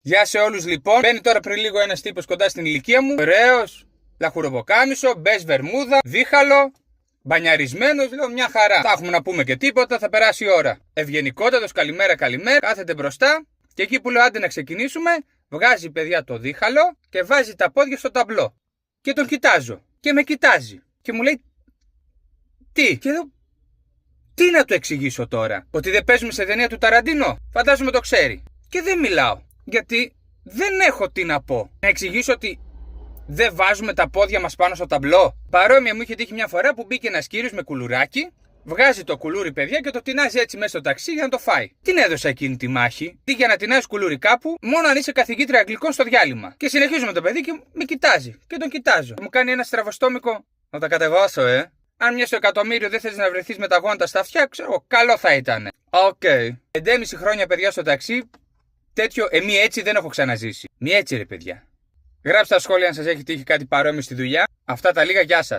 Γεια σε όλους λοιπόν. Μπαίνει τώρα πριν λίγο ένας τύπος κοντά στην ηλικία μου. Ωραίος, λαχουροποκάμισο, μπες βερμούδα, δίχαλο, μπανιαρισμένος. Λέω μια χαρά. Θα έχουμε να πούμε και τίποτα, θα περάσει η ώρα. Ευγενικότατος, καλημέρα, καλημέρα. Κάθεται μπροστά και εκεί που λέω άντε να ξεκινήσουμε, βγάζει παιδιά το δίχαλο και βάζει τα πόδια στο ταμπλό. Και τον κοιτάζω. Και με κοιτάζει. Και μου λέει τι. Και εδώ. Τι να του εξηγήσω τώρα, ότι δεν παίζουμε σε ταινία του Ταραντίνο? Φαντάζομαι το ξέρει. Και δεν μιλάω, γιατί δεν έχω τι να πω. Να εξηγήσω ότι δεν βάζουμε τα πόδια μας πάνω στο ταμπλό. Παρόμοια μου είχε τύχει μια φορά που μπήκε ένας κύριος με κουλουράκι, βγάζει το κουλούρι παιδιά και το τεινάζει έτσι μέσα στο ταξί για να το φάει. Την έδωσα εκείνη τη μάχη. Τι για να τεινάζει κουλούρι κάπου, μόνο αν είσαι καθηγήτρια αγγλικών στο διάλειμμα. Και συνεχίζω με το παιδί και με κοιτάζει. Και τον κοιτάζω. Μου κάνει ένα στραβοστόμικο. Να τα κατεβάσω, Αν μια στο εκατομμύριο δεν θες να βρεθείς με τα γόνατα στα αυτιά, ξέρω, καλό θα ήταν. Οκ. 5,5 χρόνια παιδιά στο ταξί, τέτοιο μη έτσι δεν έχω ξαναζήσει. Μη έτσι ρε παιδιά. Γράψτε στα σχόλια αν σας έχει τύχει κάτι παρόμοιο στη δουλειά. Αυτά τα λίγα, γεια σας.